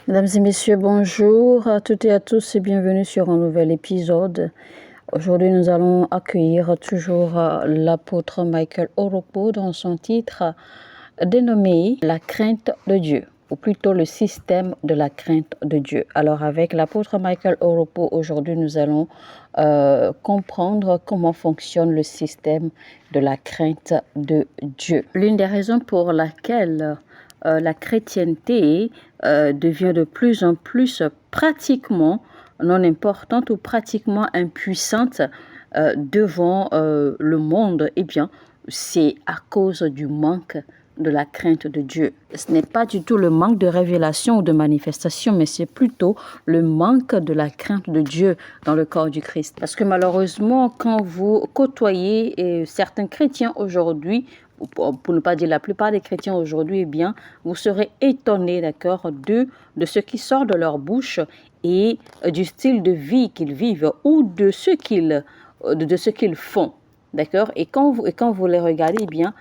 Mesdames et messieurs, bonjour à toutes et à tous et bienvenue sur un nouvel épisode. Aujourd'hui, nous allons accueillir toujours l'apôtre Michael Oropo dans son titre dénommé La crainte de Dieu, ou plutôt le système de la crainte de Dieu. Alors avec l'apôtre Michael Oropo, aujourd'hui, nous allons comprendre comment fonctionne le système de la crainte de Dieu. L'une des raisons pour laquelle la chrétienté devient de plus en plus pratiquement non importante ou pratiquement impuissante devant le monde, eh bien, c'est à cause du manque de la crainte de Dieu. Ce n'est pas du tout le manque de révélation ou de manifestation, mais c'est plutôt le manque de la crainte de Dieu dans le corps du Christ. Parce que malheureusement, quand vous côtoyez certains chrétiens aujourd'hui, pour ne pas dire la plupart des chrétiens aujourd'hui, eh bien, vous serez étonnés, d'accord, de ce qui sort de leur bouche et du style de vie qu'ils vivent ou de ce qu'ils font, d'accord. Et quand vous les regardez, eh bien,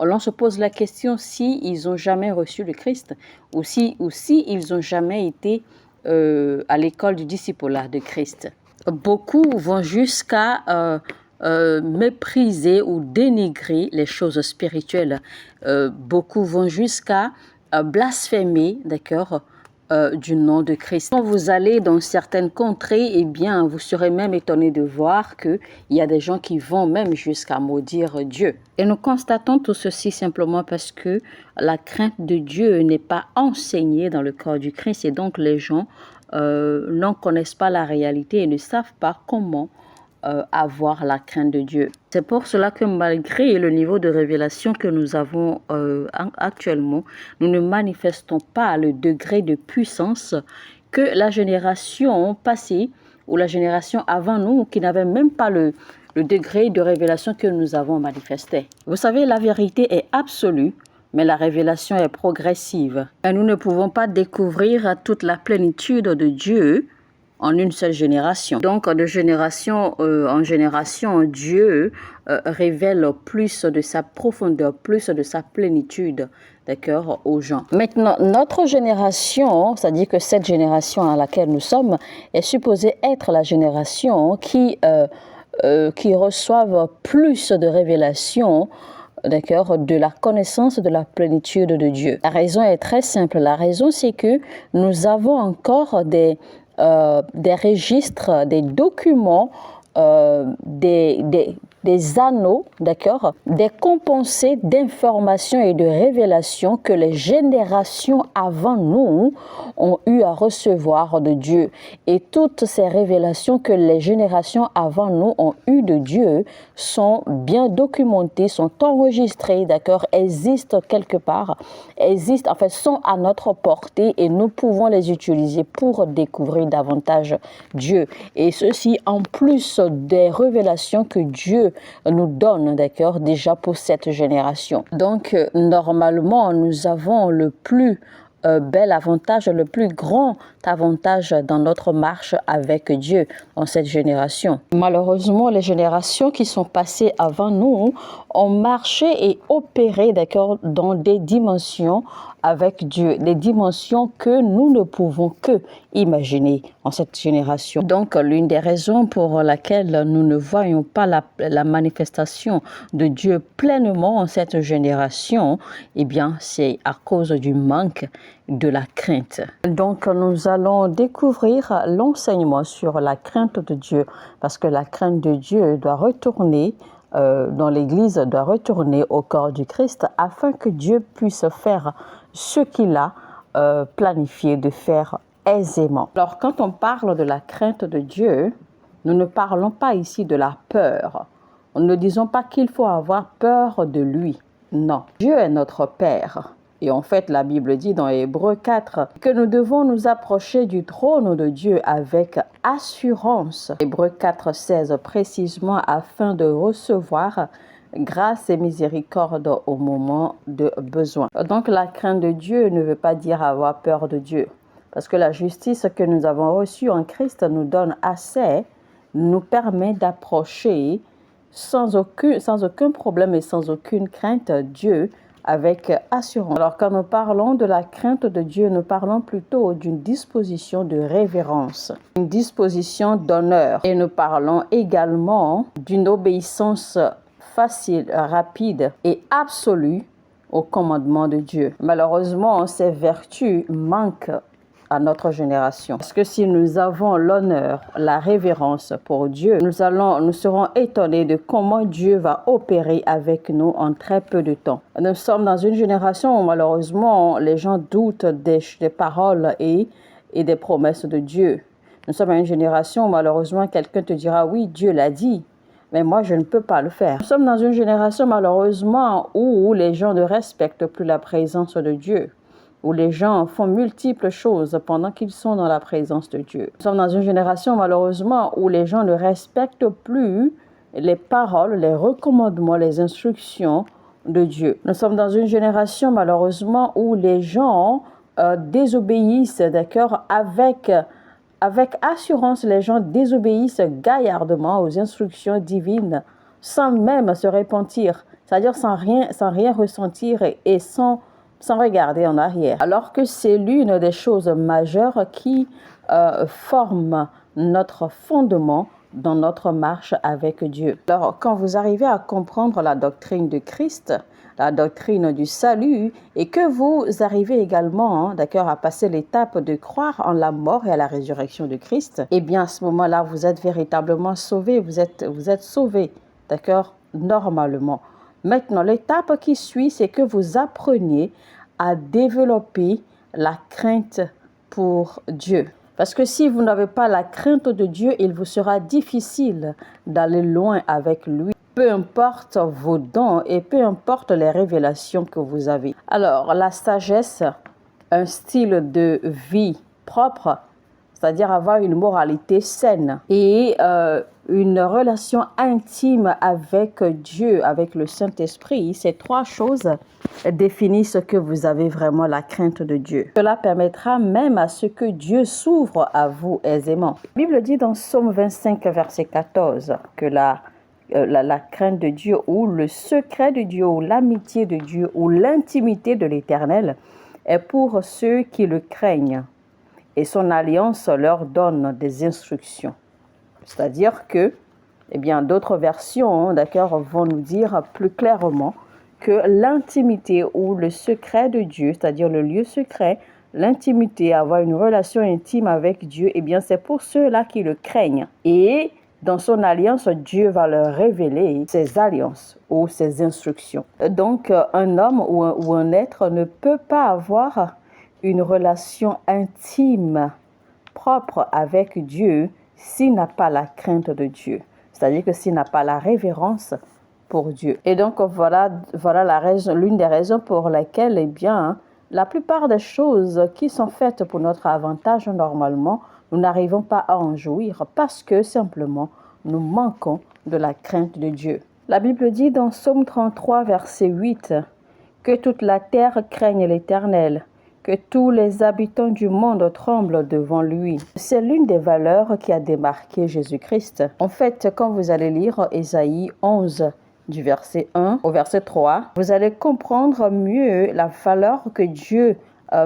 l'on se pose la question si ils ont jamais reçu le Christ ou si ils ont jamais été à l'école du discipulat de Christ. Beaucoup vont jusqu'à mépriser ou dénigrer les choses spirituelles. Beaucoup vont jusqu'à blasphémer, d'accord, du nom de Christ. Quand vous allez dans certaines contrées, eh bien, vous serez même étonné de voir qu'il y a des gens qui vont même jusqu'à maudire Dieu. Et nous constatons tout ceci simplement parce que la crainte de Dieu n'est pas enseignée dans le corps du Christ et donc les gens n'en connaissent pas la réalité et ne savent pas comment avoir la crainte de Dieu. C'est pour cela que malgré le niveau de révélation que nous avons actuellement, nous ne manifestons pas le degré de puissance que la génération passée ou la génération avant nous qui n'avait même pas le degré de révélation que nous avons manifesté. Vous savez, la vérité est absolue, mais la révélation est progressive. Et nous ne pouvons pas découvrir toute la plénitude de Dieu en une seule génération. Donc, de génération en génération, Dieu révèle plus de sa profondeur, plus de sa plénitude, d'accord, aux gens. Maintenant, notre génération, c'est-à-dire que cette génération à laquelle nous sommes, est supposée être la génération qui reçoivent plus de révélations, d'accord, de la connaissance de la plénitude de Dieu. La raison est très simple. La raison, c'est que nous avons encore des registres, des documents, des anneaux, d'accord, des compensés d'informations et de révélations que les générations avant nous ont eu à recevoir de Dieu. Et toutes ces révélations que les générations avant nous ont eues de Dieu sont bien documentées, sont enregistrées, d'accord, existent quelque part, existent, en fait, sont à notre portée et nous pouvons les utiliser pour découvrir davantage Dieu. Et ceci en plus des révélations que Dieu nous donne, d'accord, déjà pour cette génération. Donc, normalement, nous avons le plus bel avantage, le plus grand avantage dans notre marche avec Dieu en cette génération. Malheureusement, les générations qui sont passées avant nous ont marché et opéré, d'accord, dans des dimensions avec Dieu, des dimensions que nous ne pouvons que imaginer en cette génération. Donc, l'une des raisons pour laquelle nous ne voyons pas la manifestation de Dieu pleinement en cette génération, eh bien, c'est à cause du manque de la crainte. Donc, nous allons découvrir l'enseignement sur la crainte de Dieu, parce que la crainte de Dieu doit retourner dans l'Église, doit retourner au corps du Christ, afin que Dieu puisse faire ce qu'il a planifié de faire aisément. Alors, quand on parle de la crainte de Dieu, nous ne parlons pas ici de la peur. Nous ne disons pas qu'il faut avoir peur de lui. Non, Dieu est notre Père. Et en fait, la Bible dit dans Hébreux 4 que nous devons nous approcher du trône de Dieu avec assurance. Hébreux 4, 16 précisément, afin de recevoir grâce et miséricorde au moment de besoin. Donc la crainte de Dieu ne veut pas dire avoir peur de Dieu. Parce que la justice que nous avons reçue en Christ nous donne assez, nous permet d'approcher sans aucun problème et sans aucune crainte Dieu avec assurance. Alors quand nous parlons de la crainte de Dieu, nous parlons plutôt d'une disposition de révérence, une disposition d'honneur. Et nous parlons également d'une obéissance facile, rapide et absolue au commandement de Dieu. Malheureusement, ces vertus manquent à notre génération. Parce que si nous avons l'honneur, la révérence pour Dieu, nous serons étonnés de comment Dieu va opérer avec nous en très peu de temps. Nous sommes dans une génération où malheureusement les gens doutent des paroles et des promesses de Dieu. Nous sommes dans une génération où malheureusement quelqu'un te dira oui, Dieu l'a dit, mais moi je ne peux pas le faire. Nous sommes dans une génération malheureusement où les gens ne respectent plus la présence de Dieu, où les gens font multiples choses pendant qu'ils sont dans la présence de Dieu. Nous sommes dans une génération, malheureusement, où les gens ne respectent plus les paroles, les recommandements, les instructions de Dieu. Nous sommes dans une génération, malheureusement, où les gens désobéissent, d'accord, avec assurance, les gens désobéissent gaillardement aux instructions divines, sans même se repentir, c'est-à-dire sans rien ressentir et sans regarder en arrière. Alors que c'est l'une des choses majeures qui forme notre fondement dans notre marche avec Dieu. Alors, quand vous arrivez à comprendre la doctrine de Christ, la doctrine du salut, et que vous arrivez également, d'accord, à passer l'étape de croire en la mort et à la résurrection de Christ, eh bien, à ce moment-là, vous êtes véritablement sauvés, vous êtes sauvés, d'accord, normalement. Maintenant, l'étape qui suit, c'est que vous appreniez à développer la crainte pour Dieu. Parce que si vous n'avez pas la crainte de Dieu, il vous sera difficile d'aller loin avec lui. Peu importe vos dons et peu importe les révélations que vous avez. Alors, la sagesse, un style de vie propre, c'est-à-dire avoir une moralité saine et une relation intime avec Dieu, avec le Saint-Esprit, ces trois choses définissent que vous avez vraiment la crainte de Dieu. Cela permettra même à ce que Dieu s'ouvre à vous aisément. La Bible dit dans Psaume 25, verset 14, que la crainte de Dieu ou le secret de Dieu ou l'amitié de Dieu ou l'intimité de l'Éternel est pour ceux qui le craignent. Et son alliance leur donne des instructions. C'est-à-dire que, eh bien, d'autres versions, d'accord, vont nous dire plus clairement que l'intimité ou le secret de Dieu, c'est-à-dire le lieu secret, l'intimité, avoir une relation intime avec Dieu, eh bien, c'est pour ceux-là qui le craignent. Et dans son alliance, Dieu va leur révéler ses alliances ou ses instructions. Donc, un homme ou un être ne peut pas avoir une relation intime, propre avec Dieu, s'il n'a pas la crainte de Dieu. C'est-à-dire que s'il n'a pas la révérence pour Dieu. Et donc, voilà l'une des raisons pour lesquelles, eh bien, la plupart des choses qui sont faites pour notre avantage, normalement, nous n'arrivons pas à en jouir parce que, simplement, nous manquons de la crainte de Dieu. La Bible dit dans Psaume 33, verset 8, « Que toute la terre craigne l'Éternel, que tous les habitants du monde tremblent devant lui. » C'est l'une des valeurs qui a démarqué Jésus-Christ. En fait, quand vous allez lire Ésaïe 11, du verset 1 au verset 3, vous allez comprendre mieux la valeur que Dieu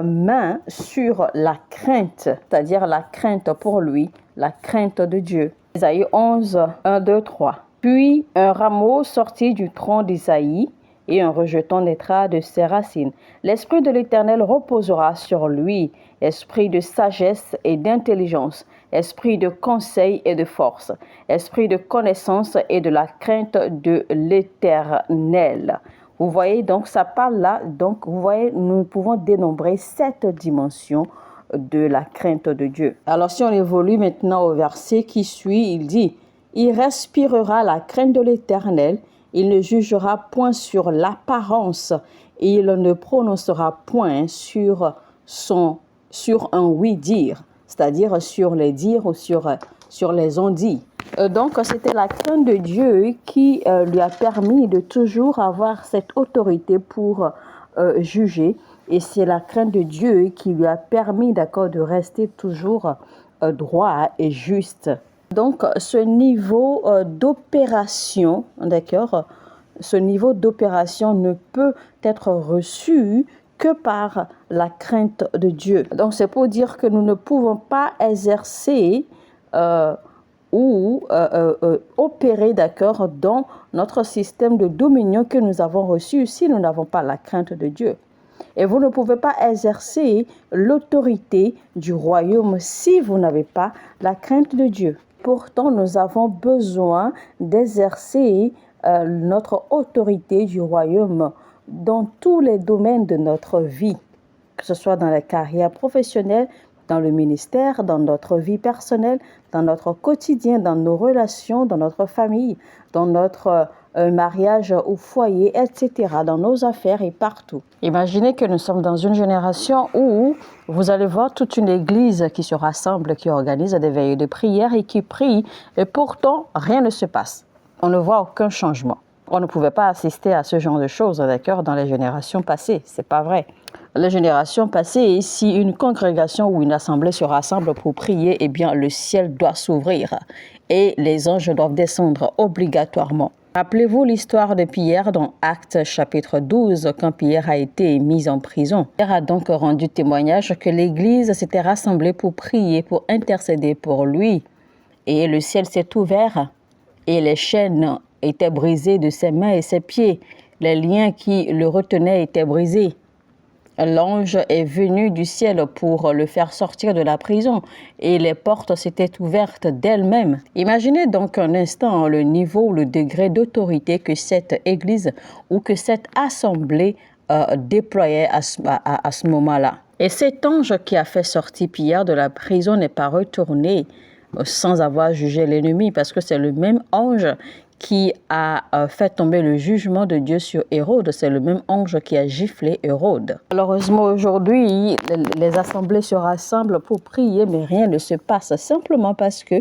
met sur la crainte, c'est-à-dire la crainte pour lui, la crainte de Dieu. Ésaïe 11, 1, 2, 3. Puis un rameau sortit du tronc d'Isaïe, et un rejeton naîtra de ses racines. L'Esprit de l'Éternel reposera sur lui, esprit de sagesse et d'intelligence, esprit de conseil et de force, esprit de connaissance et de la crainte de l'Éternel. Vous voyez, donc ça parle là, donc vous voyez, nous pouvons dénombrer 7 dimensions de la crainte de Dieu. Alors si on évolue maintenant au verset qui suit, il dit, « Il respirera la crainte de l'Éternel, il ne jugera point sur l'apparence et il ne prononcera point sur un oui-dire, c'est-à-dire sur les dires ou sur les on-dit. » Donc, c'était la crainte de Dieu qui lui a permis de toujours avoir cette autorité pour juger. Et c'est la crainte de Dieu qui lui a permis, d'accord, de rester toujours droit et juste. Donc, ce niveau d'opération, d'accord, ce niveau d'opération ne peut être reçu que par la crainte de Dieu. Donc c'est pour dire que nous ne pouvons pas exercer opérer, d'accord, dans notre système de dominion que nous avons reçu si nous n'avons pas la crainte de Dieu. Et vous ne pouvez pas exercer l'autorité du royaume si vous n'avez pas la crainte de Dieu. Pourtant, nous avons besoin d'exercer notre autorité du royaume dans tous les domaines de notre vie, que ce soit dans la carrière professionnelle, dans le ministère, dans notre vie personnelle, dans notre quotidien, dans nos relations, dans notre famille, dans notre mariage au foyer, etc., dans nos affaires et partout. Imaginez que nous sommes dans une génération où vous allez voir toute une église qui se rassemble, qui organise des veillées de prière et qui prie, et pourtant rien ne se passe. On ne voit aucun changement. On ne pouvait pas assister à ce genre de choses, d'accord, dans les générations passées. C'est pas vrai. Les générations passées, si une congrégation ou une assemblée se rassemble pour prier, eh bien, le ciel doit s'ouvrir et les anges doivent descendre obligatoirement. Rappelez-vous l'histoire de Pierre dans Actes chapitre 12, quand Pierre a été mis en prison. Pierre a donc rendu témoignage que l'Église s'était rassemblée pour prier, pour intercéder pour lui. Et le ciel s'est ouvert et les chaînes étaient brisées de ses mains et ses pieds. Les liens qui le retenaient étaient brisés. L'ange est venu du ciel pour le faire sortir de la prison et les portes s'étaient ouvertes d'elles-mêmes. Imaginez donc un instant le niveau, le degré d'autorité que cette église ou que cette assemblée déployait à ce moment-là. Et cet ange qui a fait sortir Pierre de la prison n'est pas retourné sans avoir jugé l'ennemi, parce que c'est le même ange qui a fait tomber le jugement de Dieu sur Hérode. C'est le même ange qui a giflé Hérode. Malheureusement, aujourd'hui, les assemblées se rassemblent pour prier, mais rien ne se passe, simplement parce que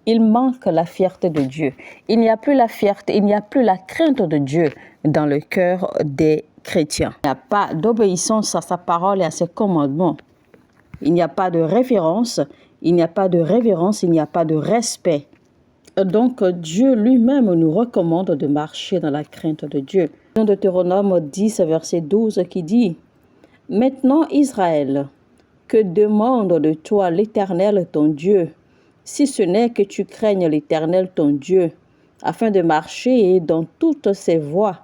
il manque la fierté de Dieu. Il n'y a plus la fierté, il n'y a plus la crainte de Dieu dans le cœur des chrétiens. Il n'y a pas d'obéissance à sa parole et à ses commandements. Il n'y a pas de révérence, il n'y a pas de révérence, il n'y a pas de respect. Donc, Dieu lui-même nous recommande de marcher dans la crainte de Dieu. Dans Deutéronome 10, verset 12, qui dit « Maintenant, Israël, que demande de toi l'Éternel ton Dieu, si ce n'est que tu craignes l'Éternel ton Dieu, afin de marcher dans toutes ses voies,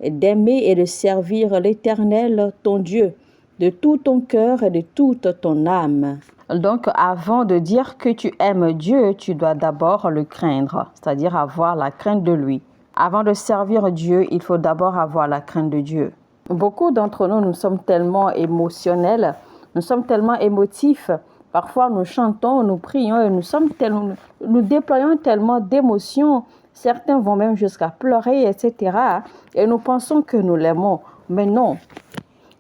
et d'aimer et de servir l'Éternel ton Dieu, de tout ton cœur et de toute ton âme. » Donc, avant de dire que tu aimes Dieu, tu dois d'abord le craindre, c'est-à-dire avoir la crainte de lui. Avant de servir Dieu, il faut d'abord avoir la crainte de Dieu. Beaucoup d'entre nous, nous sommes tellement émotionnels, nous sommes tellement émotifs. Parfois, nous chantons, nous prions et nous déployons tellement d'émotions. Certains vont même jusqu'à pleurer, etc. Et nous pensons que nous l'aimons. Mais non.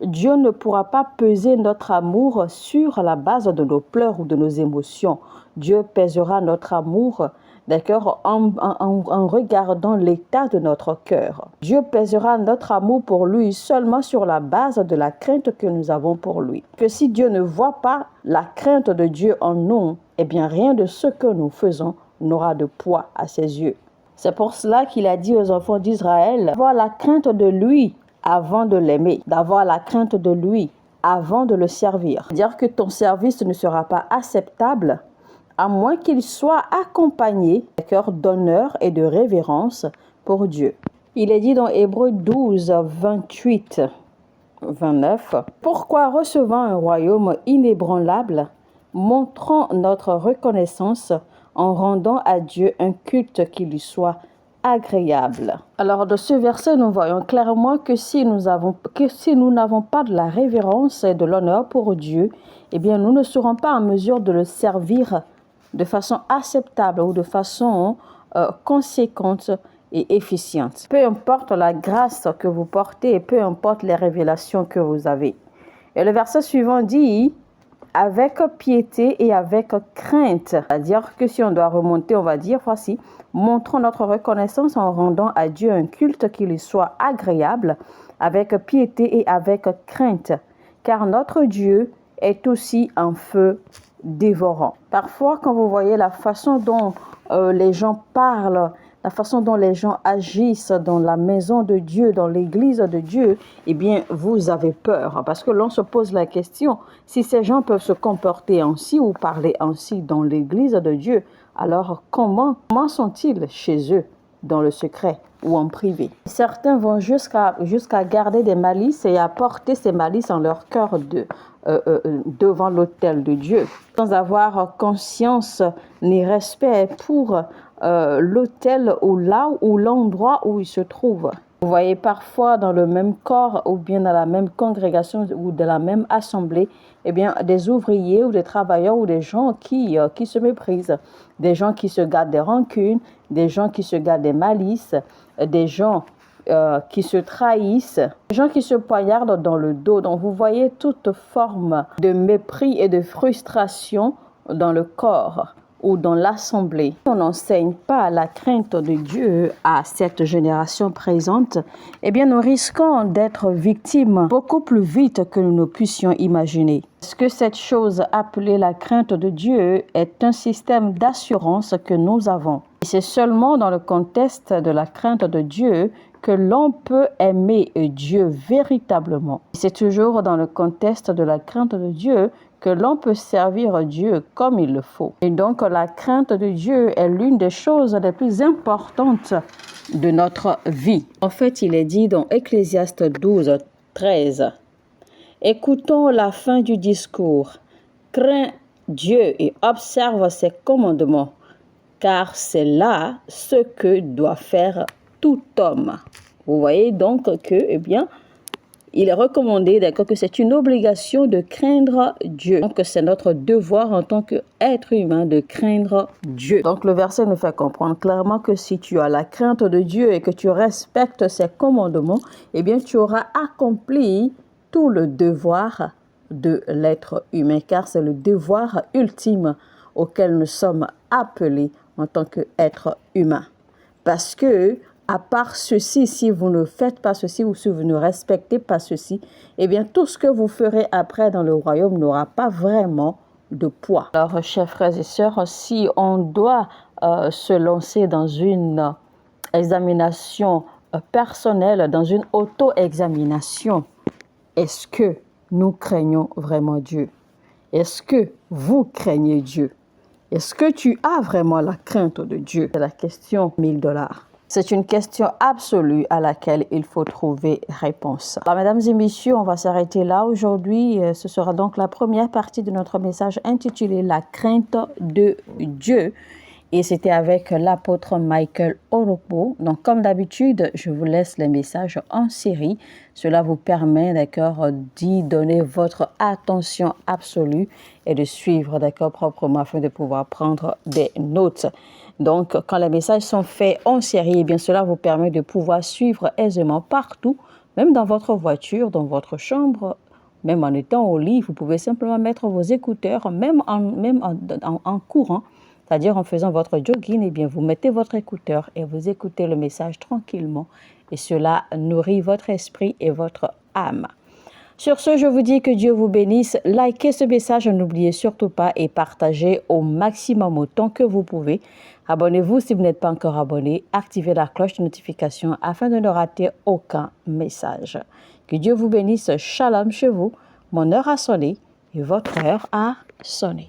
Dieu ne pourra pas peser notre amour sur la base de nos pleurs ou de nos émotions. Dieu pèsera notre amour, d'accord, en regardant l'état de notre cœur. Dieu pèsera notre amour pour lui seulement sur la base de la crainte que nous avons pour lui. Que si Dieu ne voit pas la crainte de Dieu en nous, eh bien rien de ce que nous faisons n'aura de poids à ses yeux. C'est pour cela qu'il a dit aux enfants d'Israël d'avoir la crainte de lui avant de l'aimer, d'avoir la crainte de lui avant de le servir. Dire que ton service ne sera pas acceptable à moins qu'il soit accompagné d'un cœur d'honneur et de révérence pour Dieu. Il est dit dans Hébreux 12, 28, 29, « Pourquoi recevant un royaume inébranlable, montrons notre reconnaissance en rendant à Dieu un culte qui lui soit agréable. » Alors de ce verset, nous voyons clairement que si nous n'avons pas de la révérence et de l'honneur pour Dieu, eh bien nous ne serons pas en mesure de le servir de façon acceptable ou de façon conséquente et efficiente. Peu importe la grâce que vous portez et peu importe les révélations que vous avez. Et le verset suivant dit « avec piété et avec crainte ». C'est-à-dire que si on doit remonter, on va dire, voici, montrons notre reconnaissance en rendant à Dieu un culte qui lui soit agréable, avec piété et avec crainte, car notre Dieu est aussi un feu dévorant. Parfois, quand vous voyez la façon dont les gens parlent la façon dont les gens agissent dans la maison de Dieu, dans l'église de Dieu, eh bien, vous avez peur. Parce que l'on se pose la question, si ces gens peuvent se comporter ainsi ou parler ainsi dans l'église de Dieu, alors comment sont-ils chez eux, dans le secret ou en privé? Certains vont jusqu'à garder des malices et à porter ces malices en leur cœur devant l'autel de Dieu, sans avoir conscience ni respect pour l'autel ou là ou l'endroit où il se trouve. Vous voyez parfois dans le même corps ou bien dans la même congrégation ou de la même assemblée, eh bien, des ouvriers ou des travailleurs ou des gens qui se méprisent, des gens qui se gardent des rancunes, des gens qui se gardent des malices, des gens qui se trahissent, des gens qui se poignardent dans le dos. Donc vous voyez toute forme de mépris et de frustration dans le corps ou dans l'assemblée. On n'enseigne pas la crainte de Dieu à cette génération présente, eh bien nous risquons d'être victimes beaucoup plus vite que nous ne puissions imaginer. Est-ce que cette chose appelée la crainte de Dieu est un système d'assurance que nous avons? Et c'est seulement dans le contexte de la crainte de Dieu que l'on peut aimer Dieu véritablement. C'est toujours dans le contexte de la crainte de Dieu que l'on peut servir Dieu comme il le faut. Et donc la crainte de Dieu est l'une des choses les plus importantes de notre vie. En fait, il est dit dans Ecclésiaste 12, 13, « Écoutons la fin du discours. Crains Dieu et observe ses commandements, car c'est là ce que doit faire tout homme. » Vous voyez donc que, eh bien, il est recommandé, d'accord, que c'est une obligation de craindre Dieu. Donc, c'est notre devoir en tant qu'être humain de craindre Dieu. Donc, le verset nous fait comprendre clairement que si tu as la crainte de Dieu et que tu respectes ses commandements, eh bien, tu auras accompli tout le devoir de l'être humain, car c'est le devoir ultime auquel nous sommes appelés en tant qu'être humain. Parce que, à part ceci, si vous ne faites pas ceci ou si vous ne respectez pas ceci, eh bien, tout ce que vous ferez après dans le royaume n'aura pas vraiment de poids. Alors, chers frères et sœurs, si on doit se lancer dans une examination personnelle, dans une auto-examination, est-ce que nous craignons vraiment Dieu? Est-ce que vous craignez Dieu? Est-ce que tu as vraiment la crainte de Dieu? C'est la question $1000. C'est une question absolue à laquelle il faut trouver réponse. Alors, mesdames et messieurs, on va s'arrêter là aujourd'hui. Ce sera donc la première partie de notre message intitulé « La crainte de Dieu ». Et c'était avec l'apôtre Michael Orokpo. Donc, comme d'habitude, je vous laisse les messages en série. Cela vous permet, d'accord, d'y donner votre attention absolue et de suivre, d'accord, proprement afin de pouvoir prendre des notes. Donc, quand les messages sont faits en série, eh bien, cela vous permet de pouvoir suivre aisément partout, même dans votre voiture, dans votre chambre, même en étant au lit. Vous pouvez simplement mettre vos écouteurs, même en courant. C'est-à-dire en faisant votre jogging, eh bien, vous mettez votre écouteur et vous écoutez le message tranquillement. Et cela nourrit votre esprit et votre âme. Sur ce, je vous dis que Dieu vous bénisse. Likez ce message, n'oubliez surtout pas et partagez au maximum autant que vous pouvez. Abonnez-vous si vous n'êtes pas encore abonné. Activez la cloche de notification afin de ne rater aucun message. Que Dieu vous bénisse. Shalom chez vous. Mon heure a sonné et votre heure a sonné.